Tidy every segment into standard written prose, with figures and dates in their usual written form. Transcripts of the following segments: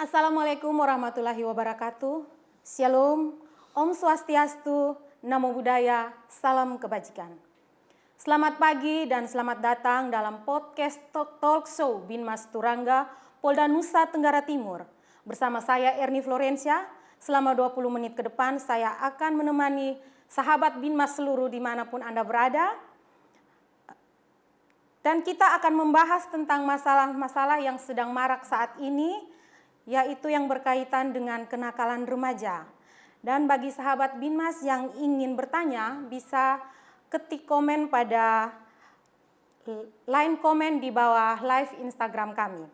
Assalamualaikum warahmatullahi wabarakatuh. Shalom, Om Swastiastu, Namo Buddhaya, salam kebajikan. Selamat pagi dan selamat datang dalam podcast Talk Show Binmas Turangga, Polda Nusa Tenggara Timur. Bersama saya Erni Florencia, selama 20 menit ke depan saya akan menemani sahabat Binmas seluruh dimanapun Anda berada. Dan kita akan membahas tentang masalah-masalah yang sedang marak saat ini, yaitu yang berkaitan dengan kenakalan remaja. Dan bagi sahabat Binmas yang ingin bertanya, bisa ketik komen pada line komen di bawah live Instagram kami.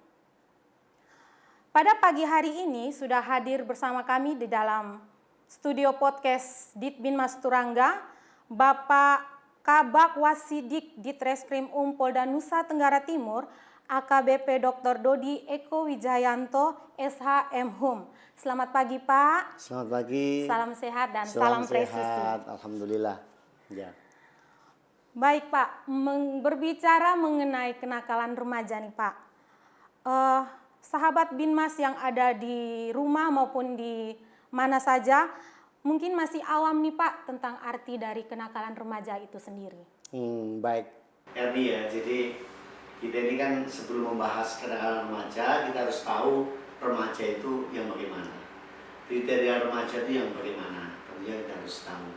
Pada pagi hari ini sudah hadir bersama kami di dalam studio podcast Dit Binmas Turangga, Bapak Kabak Wasidik Ditreskrim Polda Nusa Tenggara Timur, AKBP Dr. Dodi Eko Wijayanto, SHM Hum. Selamat pagi Pak. Selamat pagi. Salam sehat dan salam presisi. Sehat, alhamdulillah. Ya. Baik Pak, berbicara mengenai kenakalan remaja nih Pak. Sahabat Binmas yang ada di rumah maupun di mana saja, mungkin masih awam nih Pak tentang arti dari kenakalan remaja itu sendiri. Baik. Erni ya, jadi kita ini kan sebelum membahas kenakalan remaja, kita harus tahu remaja itu yang bagaimana. Kriteria remaja itu yang bagaimana, tentunya kita harus tahu.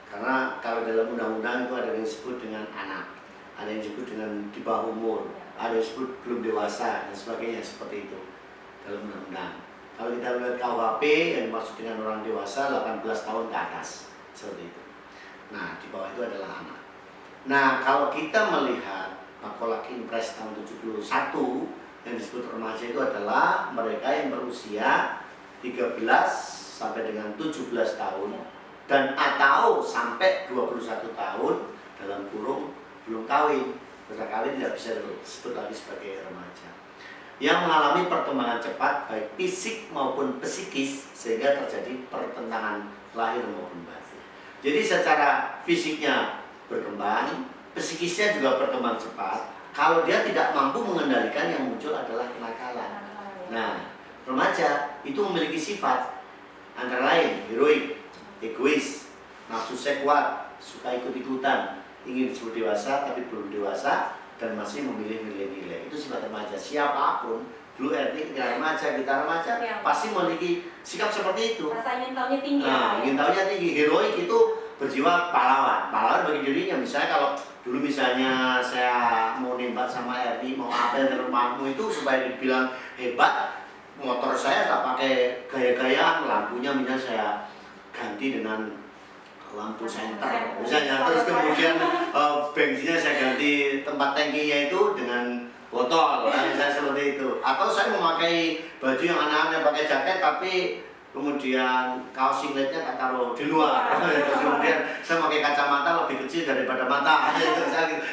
Karena kalau dalam undang-undang itu ada yang disebut dengan anak, ada yang disebut dengan di bawah umur, ada yang disebut belum dewasa, dan sebagainya seperti itu dalam undang-undang. Kalau kita lihat KUHP yang dimaksud dengan orang dewasa 18 tahun ke atas, seperti itu. Nah, di bawah itu adalah anak. Nah, kalau kita melihat Makolak Impres tahun 71 yang disebut remaja itu adalah mereka yang berusia 13 sampai dengan 17 tahun dan atau sampai 21 tahun dalam kurung belum kawin. Sudah kawin tidak bisa disebut lagi sebagai remaja. Yang mengalami perkembangan cepat baik fisik maupun psikis sehingga terjadi pertentangan lahir maupun batin. Jadi secara fisiknya berkembang, psikisnya juga berkembang cepat. Kalau dia tidak mampu mengendalikan, yang muncul adalah kenakalan. Nah, remaja itu memiliki sifat antara lain heroik, egois, nafsu kuat, suka ikut-ikutan, ingin disebut dewasa tapi belum dewasa dan masih memilih nilai-nilai. Itu sifat remaja. Siapapun, dulu RT kita remaja ya, pasti memiliki sikap seperti itu. Rasa ingin tahunya tinggi. Nah, ingin tahunya tinggi. Heroik itu berjiwa pahlawan. Pahlawan bagi dirinya. Misalnya kalau dulu misalnya saya mau nembak sama RT, mau apel ke rumahmu itu supaya dibilang hebat, motor saya tak pakai gaya-gayaan, lampunya misalnya saya ganti dengan lampu senter misalnya, terus kemudian bensinnya saya ganti tempat tangkinya itu dengan botol, misalnya seperti itu. Atau saya memakai baju yang anak-anak pakai jaket tapi kemudian kaos singletnya tak taruh di luar. Terus kemudian saya pakai kacamata lebih kecil daripada mata.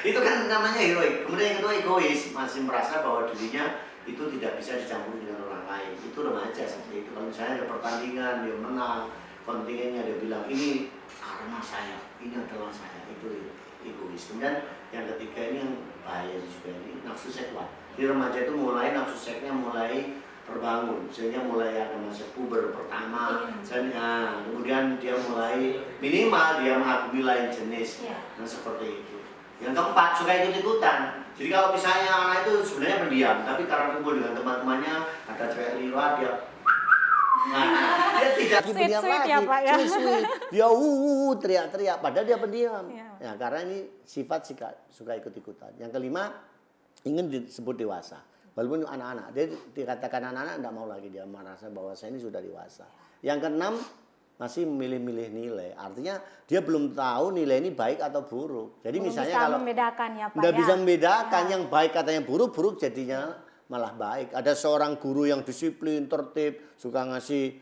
Itu kan namanya heroik. Kemudian yang kedua egois, masih merasa bahwa dirinya itu tidak bisa dicampur dengan orang lain. Itu remaja seperti itu. Kalau misalnya ada pertandingan, dia menang, kontingennya dia bilang ini karena saya, ini adalah saya. Itu egois. Kemudian yang ketiga ini yang bahaya juga, ini nafsu seks kuat. Di remaja itu mulai nafsu seksnya mulai terbangun, sehingga mulai ada masa puber pertama, kemudian dia mulai minimal dia mengagumi lain jenis, dan seperti itu. Yang keempat, suka ikut-ikutan. Jadi kalau misalnya anak itu sebenarnya pendiam, tapi karena kumpul dengan teman-temannya, ada cewek liwat, dia dia tidak pendiam lagi, ya, Pak, ya? Sweet. Dia teriak-teriak, padahal dia pendiam. Ya, karena ini sifat suka ikut-ikutan. Yang kelima, ingin disebut dewasa. Walaupun anak-anak, dia dikatakan anak-anak tidak mau lagi, dia merasa bahwa saya ini sudah dewasa. Yang keenam, masih memilih-milih nilai. Artinya dia belum tahu nilai ini baik atau buruk. Jadi belum misalnya bisa kalau membedakan ya Pak, tidak ya? bisa membedakan yang baik katanya buruk jadinya malah baik. Ada seorang guru yang disiplin, tertib, suka ngasih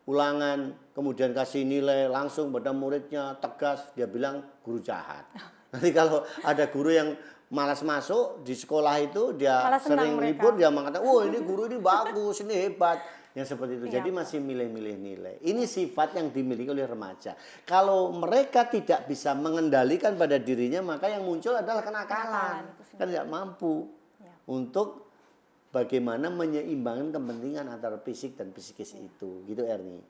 ulangan, kemudian kasih nilai langsung pada muridnya, tegas, dia bilang guru jahat. Nanti kalau ada guru yang malas masuk di sekolah itu, dia sering libur, dia mengatakan, "Oh, ini guru ini bagus, ini hebat." Yang seperti itu. Jadi masih milih-milih nilai. Ini sifat yang dimiliki oleh remaja. Kalau mereka tidak bisa mengendalikan pada dirinya, maka yang muncul adalah kenakalan. Kan tidak mampu untuk bagaimana menyeimbangkan kepentingan antara fisik dan psikis itu, gitu Erni.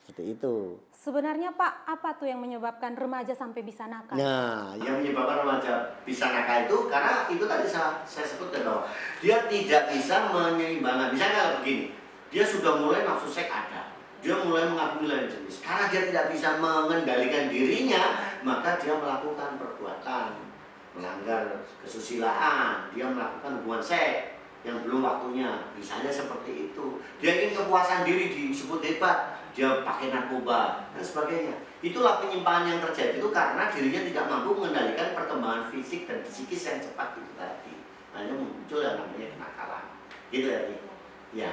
Seperti itu. Sebenarnya Pak, apa tuh yang menyebabkan remaja sampai bisa nakal? Nah, Yang menyebabkan remaja bisa nakal itu karena itu tadi saya sebutkan bahwa dia tidak bisa menyeimbangkan. Misalnya begini, dia sudah mulai nafsu seks ada, dia mulai mengakui lain jenis. Karena dia tidak bisa mengendalikan dirinya, maka dia melakukan perbuatan melanggar kesusilaan, dia melakukan hubungan seks yang belum waktunya, misalnya seperti itu. Dia ingin kepuasan diri disebut hebat, dia pakai narkoba dan sebagainya. Itulah penyimpangan yang terjadi itu karena dirinya tidak mampu mengendalikan perkembangan fisik dan psikis yang cepat itu tadi. Hanya muncul yang namanya kenakalan. Gitu ya, ya.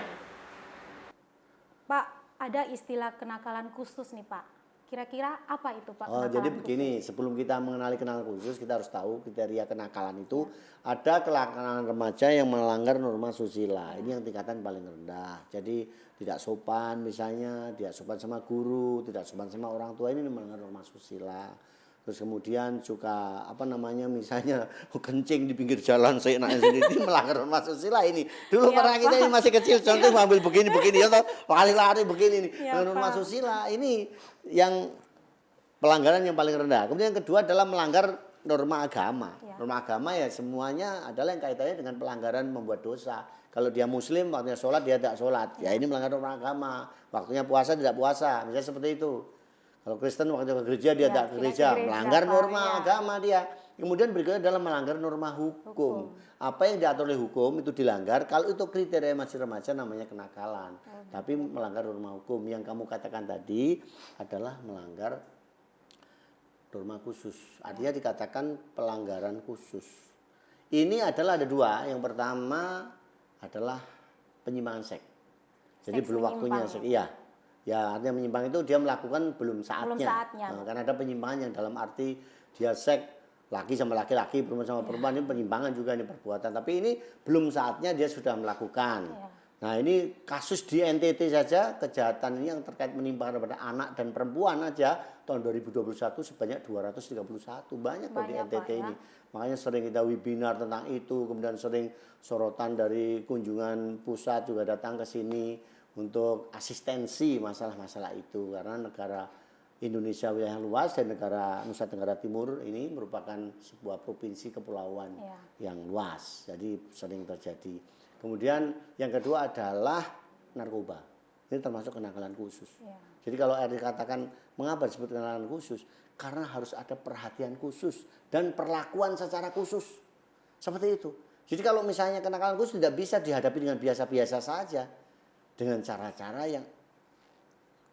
Pak, ada istilah kenakalan khusus nih Pak. Kira-kira apa itu Pak? Oh, jadi begini, sebelum kita mengenali kenakalan khusus, kita harus tahu kriteria kenakalan itu ada kenakalan remaja yang melanggar norma susila. Ini yang tingkatan paling rendah. Jadi tidak sopan misalnya, tidak sopan sama guru, tidak sopan sama orang tua, ini melanggar norma susila. Terus kemudian suka misalnya kencing di pinggir jalan seenaknya sendiri, melanggar norma susila ini. Dulu Ya, pernah kita ini masih kecil, contoh ngambil begini ya toh, lari-lari begini nih. Ya, Norma Pak. susila ini yang pelanggaran yang paling rendah. Kemudian yang kedua adalah melanggar norma agama. Ya. Norma agama ya semuanya adalah yang kaitannya dengan pelanggaran membuat dosa. Kalau dia muslim, waktunya sholat, dia tidak sholat. Ya ini melanggar norma agama. Waktunya puasa, tidak puasa. Misalnya seperti itu. Kalau Kristen waktunya ke gereja, dia Ya, tidak ke tidak gereja. ke gereja, Melanggar Pak. norma Ya. agama dia. Kemudian berikutnya adalah melanggar norma hukum. Apa yang diatur oleh hukum itu dilanggar. Kalau itu kriteria masih remaja namanya kenakalan. Tapi melanggar norma hukum. Yang kamu katakan tadi adalah melanggar norma khusus. Artinya dikatakan pelanggaran khusus. Ini adalah ada dua. Yang pertama adalah penyimpangan seks. Jadi Seks belum waktunya menyimpang. seks. Iya. Ya artinya menyimpang itu dia melakukan belum saatnya. Belum saatnya. Nah, karena ada penyimpangan yang dalam arti dia seks laki sama laki-laki, perempuan sama perempuan, ini penyimpangan juga ini perbuatan. Tapi ini belum saatnya dia sudah melakukan. Ya. Nah ini kasus di NTT saja, kejahatan ini yang terkait menimpa kepada anak dan perempuan aja tahun 2021 sebanyak 231. Banyak kok di Banyak, NTT Pak, ya. ini. Makanya sering kita webinar tentang itu, kemudian sering sorotan dari kunjungan pusat juga datang ke sini untuk asistensi masalah-masalah itu. Karena negara Indonesia wilayah luas dan negara Nusa Tenggara Timur ini merupakan sebuah provinsi kepulauan yang luas. Jadi sering terjadi. Kemudian yang kedua adalah narkoba. Ini termasuk kenakalan khusus. Ya. Jadi kalau Eri katakan mengapa disebut kenakalan khusus? Karena harus ada perhatian khusus dan perlakuan secara khusus. Seperti itu. Jadi kalau misalnya kenakalan khusus tidak bisa dihadapi dengan biasa-biasa saja. Dengan cara-cara yang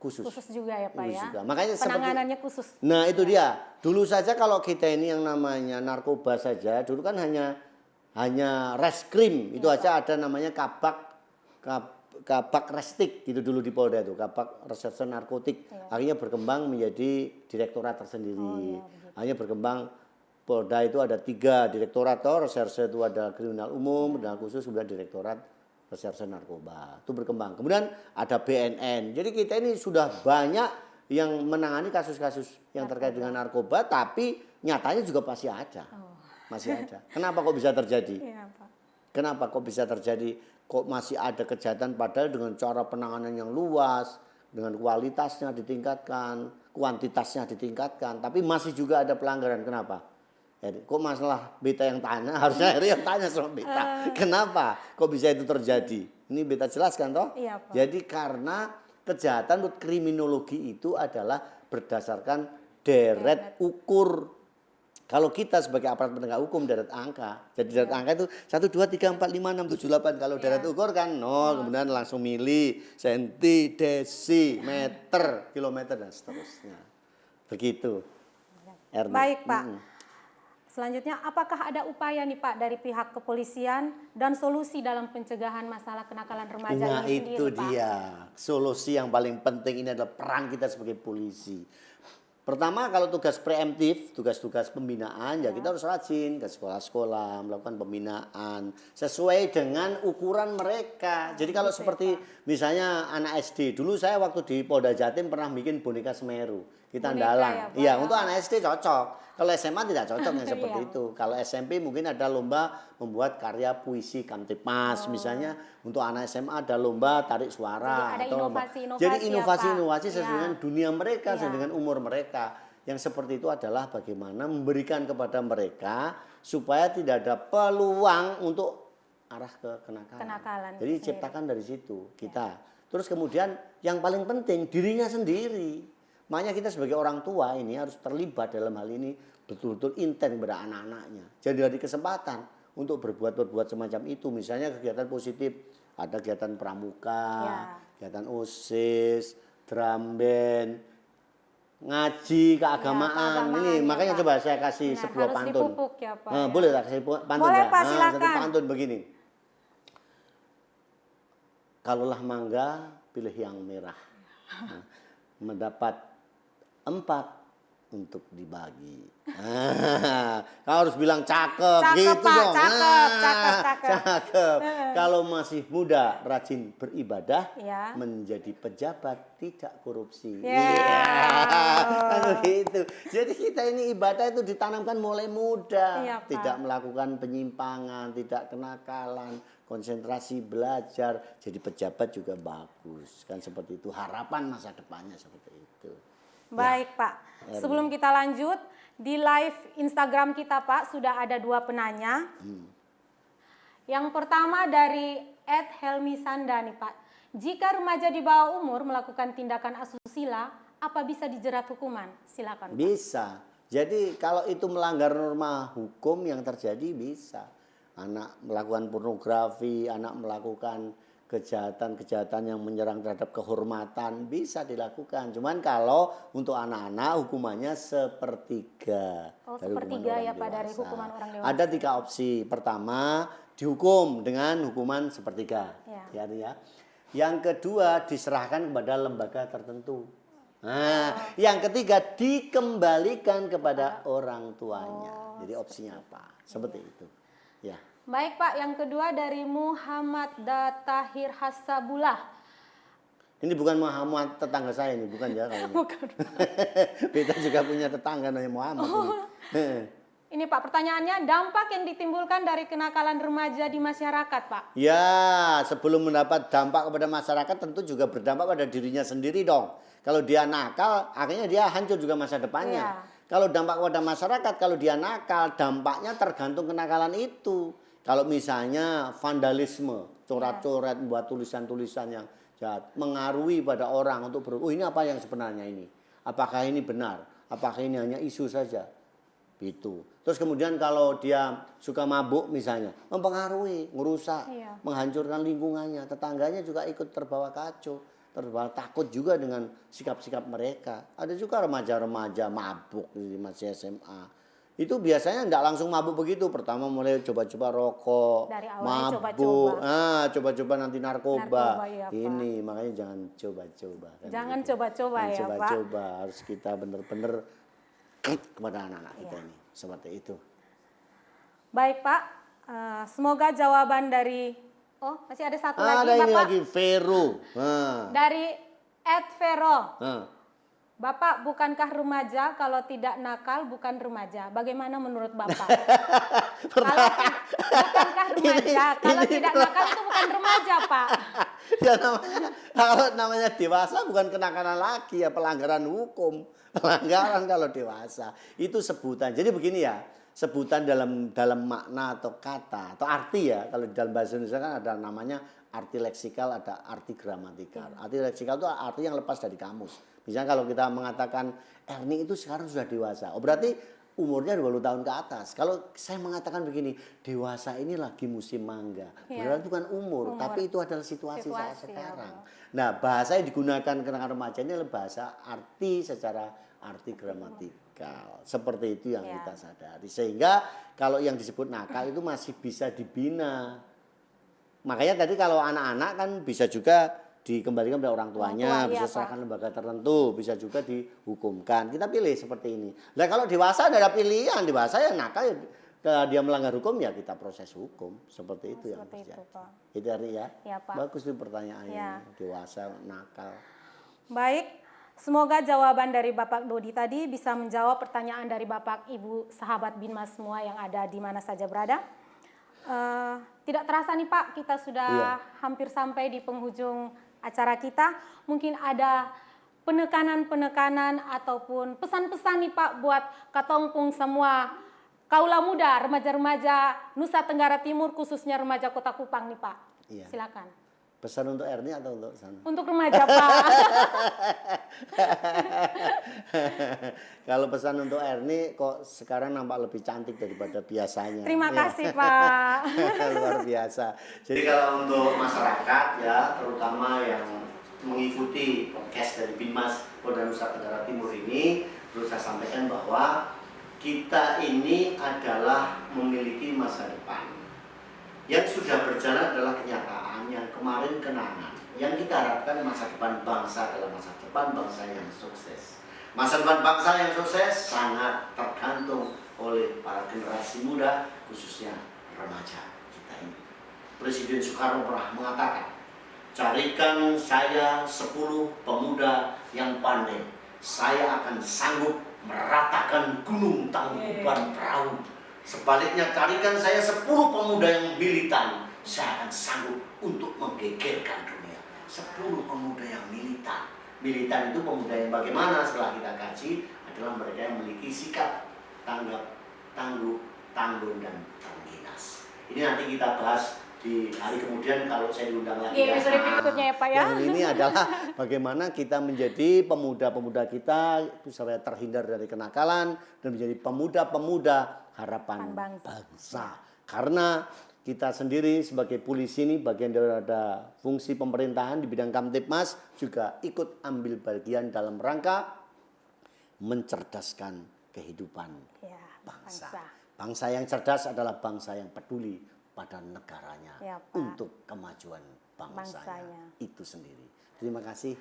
khusus. Khusus juga ya Pak Khusus ya. juga. Makanya penanganannya khusus. Nah itu dia. Dulu saja kalau kita ini yang namanya narkoba saja, dulu kan hanya reskrim itu aja ada namanya kabak restik gitu dulu di Polda itu, kabak reserse narkotik. Akhirnya berkembang menjadi direktorat tersendiri. Akhirnya berkembang Polda itu ada 3 direktorat, reserse itu ada kriminal umum, kriminal khusus, kemudian direktorat reserse narkoba. Itu berkembang. Kemudian ada BNN. Jadi kita ini sudah banyak yang menangani kasus-kasus yang terkait dengan narkoba, tapi nyatanya juga pasti ada. Masih ada. Kenapa kok bisa terjadi? Iya, Pak. Kenapa kok bisa terjadi? Kok masih ada kejahatan padahal dengan cara penanganan yang luas, dengan kualitasnya ditingkatkan, kuantitasnya ditingkatkan, tapi masih juga ada pelanggaran. Kenapa? Jadi, kok masalah beta yang tanya, harusnya Eri yang tanya sama beta. Kenapa kok bisa itu terjadi? Ini beta jelaskan toh. Iya, Pak. Jadi karena kejahatan menurut kriminologi itu adalah berdasarkan deret ukur. Kalau kita sebagai aparat penegak hukum deret angka. Jadi deret angka itu 1, 2, 3, 4, 5, 6, 7, 8. Kalau deret ukur kan 0, kemudian langsung mili, senti, desi, meter, kilometer dan seterusnya. Begitu. Erna. Baik Pak. Selanjutnya, apakah ada upaya nih Pak dari pihak kepolisian dan solusi dalam pencegahan masalah kenakalan remaja Nah ini sendiri itu Pak? dia. Solusi yang paling penting ini adalah peran kita sebagai polisi. Pertama kalau tugas preemptif, tugas-tugas pembinaan ya kita harus rajin ke sekolah-sekolah, melakukan pembinaan sesuai dengan ukuran mereka. Jadi kalau seperti misalnya anak SD, dulu saya waktu di Polda Jatim pernah bikin boneka Semeru. kita Boneka dalang. ya, Pak, Iya, ya. untuk anak SD cocok. Kalau SMA tidak cocok yang seperti Iya. itu. Kalau SMP mungkin ada lomba membuat karya puisi Kamtipmas misalnya. Untuk anak SMA ada lomba tarik suara. Jadi ada atau lomba. inovasi-inovasi Jadi ya, inovasi-inovasi Pak. sesuai Iya. dengan dunia mereka, sesuai Iya. dengan umur mereka. Yang seperti itu adalah bagaimana memberikan kepada mereka supaya tidak ada peluang untuk arah ke kenakalan. Kenakalan Jadi itu ciptakan dari situ kita. Terus kemudian yang paling penting dirinya sendiri. Makanya kita sebagai orang tua ini harus terlibat dalam hal ini betul-betul intens kepada anak-anaknya. Jadi ada kesempatan untuk berbuat semacam itu. Misalnya kegiatan positif, ada kegiatan pramuka, Ya. kegiatan OSIS, drum band, ngaji, keagamaan. keagamaan, Ini ya, makanya Pak. coba saya kasih Benar, sebuah harus pantun. dipupuk ya, Pak, Nah, ya. boleh tak kasih pantun? Boleh, ya? Pak, Satu silakan. pantun begini. Kalaulah mangga, pilih yang merah. Nah, mendapat 4 untuk dibagi. Kau harus bilang cakep, Cakep, gitu Pak, dong. cakep, cakep. Cakep. Kalau masih muda, rajin beribadah, Ya. menjadi pejabat, tidak korupsi. Ya. Iya. Kan begitu. Jadi kita ini ibadah itu ditanamkan mulai muda, Iya, Pak. tidak melakukan penyimpangan, tidak kenakalan, konsentrasi belajar, jadi pejabat juga bagus. Kan seperti itu, harapan masa depannya seperti itu. Baik, Pak. Sebelum kita lanjut, di live Instagram kita, Pak, sudah ada 2 penanya. Yang pertama dari @helmisanda nih, Pak. Jika remaja di bawah umur melakukan tindakan asusila, apa bisa dijerat hukuman? Silakan, Pak. Bisa. Jadi kalau itu melanggar norma hukum yang terjadi bisa. Anak melakukan pornografi, anak melakukan kejahatan-kejahatan yang menyerang terhadap kehormatan bisa dilakukan. Cuman kalau untuk anak-anak hukumannya sepertiga. Oh, dari hukuman sepertiga orang ya, Pak, dari dewasa. hukuman orang dewasa. Ada 3 opsi. Pertama, dihukum dengan hukuman sepertiga. Ya. Ya. Yang kedua, diserahkan kepada lembaga tertentu. Nah, yang ketiga dikembalikan kepada orang tuanya. Jadi opsinya apa? Seperti itu. Ya. Baik, Pak. Yang kedua dari Muhammad Datahir Hasabullah. Ini bukan Muhammad tetangga saya ini, bukan ya kayaknya. Bukan. Kita juga punya tetangga namanya Muhammad. Ini. Ini, Pak, pertanyaannya, dampak yang ditimbulkan dari kenakalan remaja di masyarakat, Pak. Ya, sebelum mendapat dampak kepada masyarakat tentu juga berdampak pada dirinya sendiri dong. Kalau dia nakal, akhirnya dia hancur juga masa depannya. Iya. Kalau dampak kepada masyarakat, kalau dia nakal, dampaknya tergantung kenakalan itu. Kalau misalnya vandalisme, coret-coret, membuat tulisan-tulisan yang jahat, mengaruhi pada orang untuk oh ini apa yang sebenarnya ini? Apakah ini benar? Apakah ini hanya isu saja? Gitu. Terus kemudian kalau dia suka mabuk misalnya, mempengaruhi, ngerusak, Iya. menghancurkan lingkungannya, tetangganya juga ikut terbawa kacau, terbawa takut juga dengan sikap-sikap mereka. Ada juga remaja-remaja mabuk masih SMA. Itu biasanya tidak langsung mabuk begitu. Pertama mulai coba-coba rokok, Dari awalnya mabuk, coba-coba. Coba-coba nanti narkoba. Narkoba, iya, Pak. Ini makanya jangan coba-coba. Kan Jangan gitu. coba-coba Jangan ya, Pak. coba-coba. Harus kita benar-benar kepada anak-anak kita Iya. ini. Seperti itu. Baik, Pak. Semoga jawaban dari... Oh, masih ada satu lagi, Ada ini Bapak. lagi Vero. Nah. Dari @vero. Nah. Bapak, bukankah remaja kalau tidak nakal bukan remaja? Bagaimana menurut Bapak? Kalau bukankah remaja kalau tidak nakal itu bukan remaja, Pak? Ya kalau namanya dewasa bukan kenakalan lagi ya, pelanggaran hukum. Pelanggaran kalau dewasa. Itu sebutan. Jadi begini ya, sebutan dalam makna atau kata atau arti ya. Kalau di dalam bahasa Indonesia kan ada namanya arti leksikal, ada arti gramatikal. Arti leksikal itu arti yang lepas dari kamus. Misalnya kalau kita mengatakan Erni itu sekarang sudah dewasa. Oh berarti umurnya 20 tahun ke atas. Kalau saya mengatakan begini, dewasa ini lagi musim mangga. Ya. Berarti bukan umur, tapi itu adalah situasi saat Situasi, sekarang. ya. Nah, bahasa yang digunakan kenakalan remaja ini adalah bahasa arti secara arti gramatikal. Seperti itu yang Ya. kita sadari. Sehingga kalau yang disebut nakal itu masih bisa dibina. Makanya tadi kalau anak-anak kan bisa juga dikembalikan pada orang tuanya, Orang tua, bisa iya, serahkan Pak. lembaga tertentu, bisa juga dihukumkan. Kita pilih seperti ini. Nah kalau dewasa ada pilihan, dewasa yang nakal ya, kalau dia melanggar hukum ya kita proses hukum. Seperti itu yang Seperti itu, terjadi. Pak. Itu artinya ya. Ya, Pak. Bagus tuh pertanyaannya. Ya. Dewasa nakal. Baik, Semoga jawaban dari Bapak Dodi tadi bisa menjawab pertanyaan dari Bapak, Ibu, sahabat Binmas semua yang ada di mana saja berada. Tidak terasa nih Pak, kita sudah hampir sampai di penghujung acara kita. Mungkin ada penekanan-penekanan ataupun pesan-pesan nih Pak buat katongpung semua kaula muda, remaja-remaja Nusa Tenggara Timur, khususnya remaja Kota Kupang nih Pak. Iya. Silakan. Pesan untuk Erni atau untuk sana? Untuk remaja Pak. Kalau pesan untuk Erni kok sekarang nampak lebih cantik daripada biasanya. Terima Iya. kasih Pak. Luar biasa. Jadi kalau untuk masyarakat ya, terutama yang mengikuti podcast dari Binmas Polda Nusa Tenggara Timur ini, perlu saya sampaikan bahwa kita ini adalah memiliki masa depan. Yang sudah berjalan adalah kenyataan, yang kemarin kenangan. Yang kita harapkan masa depan bangsa adalah masa depan bangsa yang sukses. Masa depan bangsa yang sukses sangat tergantung oleh para generasi muda, khususnya remaja kita ini. Presiden Soekarno pernah mengatakan, carikan saya 10 pemuda yang pandai, saya akan sanggup meratakan gunung Tangkuban Perahu. Sebaliknya carikan saya 10 pemuda yang militan, saya akan sanggup untuk menggegerkan dunia. 10 pemuda yang militan. Militan itu pemuda yang bagaimana setelah kita kaji adalah mereka yang memiliki sikap tanggap, tangguh, tanggung dan terengginas. Ini nanti kita bahas di hari kemudian kalau saya diundang lagi. Iya, episode berikutnya ya Pak ya. Yang ini adalah bagaimana kita menjadi pemuda-pemuda kita supaya terhindar dari kenakalan dan menjadi pemuda-pemuda harapan bangsa. Karena kita sendiri sebagai polisi ini bagian daripada fungsi pemerintahan di bidang Kamtipmas juga ikut ambil bagian dalam rangka mencerdaskan kehidupan bangsa. Bangsa yang cerdas adalah bangsa yang peduli pada negaranya untuk kemajuan bangsanya itu sendiri. Terima kasih.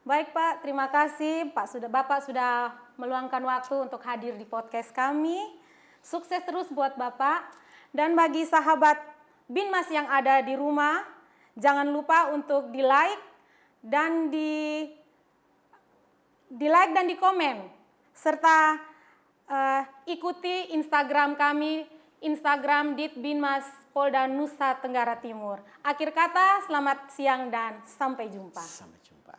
Baik Pak, terima kasih Bapak sudah meluangkan waktu untuk hadir di podcast kami. Sukses terus buat Bapak. Dan bagi sahabat Binmas yang ada di rumah, jangan lupa untuk di-like dan di-like dan di-komen serta ikuti Instagram kami, Instagram Ditbinmas Polda Nusa Tenggara Timur. Akhir kata, selamat siang dan sampai jumpa. Sampai jumpa.